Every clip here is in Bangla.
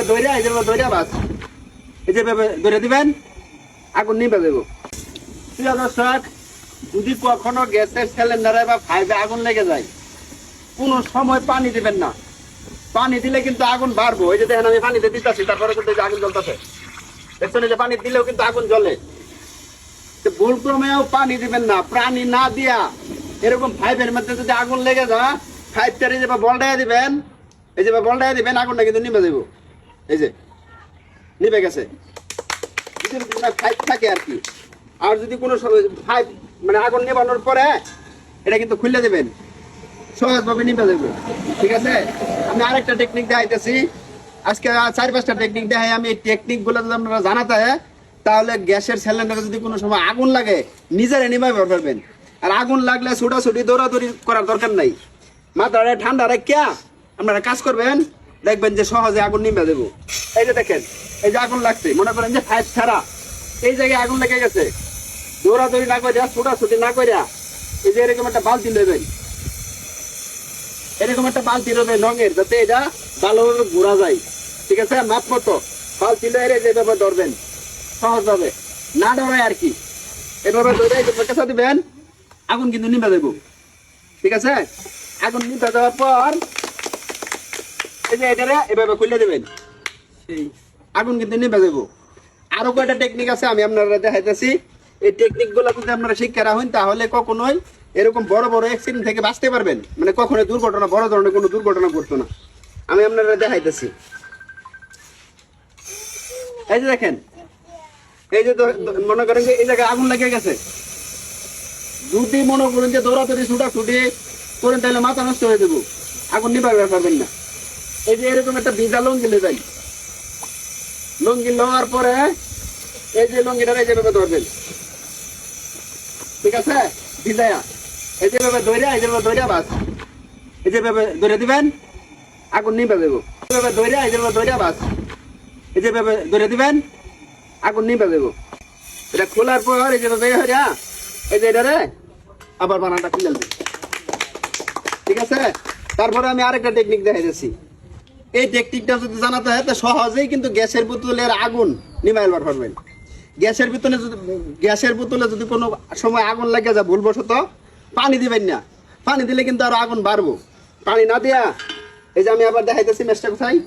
যেভাবে দইরা বাস এই যেভাবে ধরে দিবেন, আগুন নিভে দেবো। প্রিয় দর্শক, যদি কখনো গ্যাসের সিলিন্ডারে বা ফাইভে আগুন লেগে যায়, কোনো সময় পানি দিবেন না। পানি দিলে কিন্তু আগুন বাড়বো। এই যে দেখেন আমি পানিতে দিতেছি, তারপরে কিন্তু আগুন জ্বলতেছে। দেখছেন, এই যে পানি দিলেও কিন্তু আগুন জ্বলে। ভুল ক্রমেও পানি দিবেন না। পানি না দিয়া এরকম ফাইভের মধ্যে যদি আগুন লেগে যায়, ফাইভটার এই যে বলটাই দিবেন, এই যে বলটাই দিবেন, আগুনটা কিন্তু নিভে দেবো। এই যে নিভে গেছে। ফাইভ থাকে আর কি। আর যদি কোনো ফাইভ মানে আগুন নেবানোর পরে এটা কিন্তু খুলে দেবেন, সহজভাবে নিভে দেবো। ঠিক আছে, আমি আরেকটা টেকনিক দেখাইতেছি আজকে। 4-5টা টেকনিক দেখাই আমি। এই টেকনিক গুলো যদি আপনারা জানাতে হয়, তাহলে গ্যাসের সিলিন্ডারে যদি কোনো সময় আগুন লাগে, নিজেরা নিভাবে পারবেন। আর আগুন লাগলে ছুটাছুটি দৌড়াদৌড়ি করার দরকার নাই। মাথাটা ঠান্ডা রেখে আপনারা কাজ করবেন, দেখবেন যে সহজে আগুন নিভে দেবো। এই যে দেখেন, এই যে আগুন লাগছে, মনে করেন যে ফাইভ ছাড়া এই জায়গায় আগুন লেগে গেছে। দৌড়াদৌড়ি না করে, ছুটাছুটি না করে, এই যে এরকম একটা বালতি নেবেন, এরকম একটা বালতি নেবেন রঙের, যাতে এটা ভালোভাবে ঘোরা যায়। ঠিক আছে, মাপ মতো বালতি লয়ে যেভাবে ধরবেন, সহজভাবে না ডরায় আর কি। এভাবে ধরে কেঁচা দিবেন, আগুন কিন্তু নিভে দেবো। ঠিক আছে, আগুন নিভে দেওয়ার পর এই যে এটারে এভাবে খুলে দেবেন, সেই আগুন কিন্তু নিভে দেবো। আরো কয়টা টেকনিক আছে, আমি আপনারা দেখাইতেছি। এই টেকনিক গুলো যদি আপনারা শিক্ষা রাখেন, তাহলে কখনোই এরকম বড় বড় অ্যাক্সিডেন্ট থেকে বাঁচতে পারবেন। মানে কখনোই দুর্ঘটনা, বড় ধরনের কোনো দুর্ঘটনা ঘটতো না। আমি আপনারা দেখাইতেছি। এই যে দেখেন, এই যে মনে করেন যে এই জায়গায় আগুন লেগে গেছে, যদি মনে করেন যে দৌড়াদৌড়ি ছুটাছুটি করেন, তাহলে মাথা নষ্ট হয়ে দেবো, আগুন নিভাবে পারবেন না। এই যে এরকম একটা ভিজা লঙ্গি নেবেন, লঙ্গি লওয়ার পরে এই যে লঙ্গিটা এই যেভাবে ধরবেন। ঠিক আছে, ভিজায়া এই যেভাবে দইরা বাস এই যেভাবে ধরে দিবেন, আগুন নিভে দেবো। এইভাবে দইরা বাস এই যেভাবে ধরে দিবেন, আগুন নিভে দেবো। এটা খোলার পর এই যেভাবে এই যে এটারে আবার বানানটা খুলে দেবো। ঠিক আছে, তারপরে আমি আরেকটা টেকনিক দেখাইতেছি। এই টেকনিকটা যদি জানাতে হয়, তো সহজেই কিন্তু গ্যাসের বোতলের আগুন নিভাইবার পারবেন। গ্যাসের বোতলে যদি কোনো সময় আগুন লাগে যায় ভুলবশত, পানি দিবেন না। পানি দিলে কিন্তু আরো আগুন বাড়বো। পানি না দিয়া এই যে আমি আবার দেখাইতেছি মেসটা কোথায়,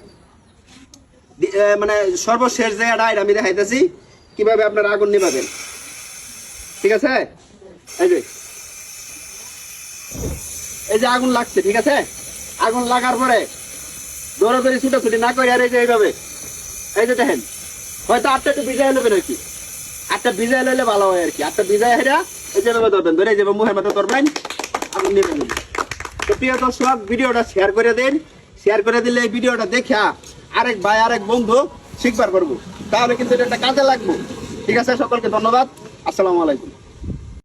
মানে সর্বশেষ জায়গাটা আমি দেখাইতেছি কিভাবে আপনারা আগুন নিভাবেন। ঠিক আছে, এই যে আগুন লাগছে। ঠিক আছে, আগুন লাগার পরে দৌড়াদৌড়ি ছুটাছুটি না করে, আর এই যে এইভাবে এই যে দেখেন, হয়তো আটটা একটু ভিজাই নেবেন আর কি। আটটা ভিজাই লইলে ভালো হয় আর কি। আটটা ভিজাই হেরা এই যেভাবে ধরবেন, ধরে যাবে মুখের মতো ধরবেন, আগুন নেবেন। তো প্রিয় দর্শক, ভিডিওটা শেয়ার করে দিন। শেয়ার করে দিলে এই ভিডিওটা দেখা আরেক ভাই, আরেক বন্ধু শিখবার পারবো, তাহলে কিন্তু এটা কাজে লাগবে। ঠিক আছে, সকলকে ধন্যবাদ। আসসালামু আলাইকুম।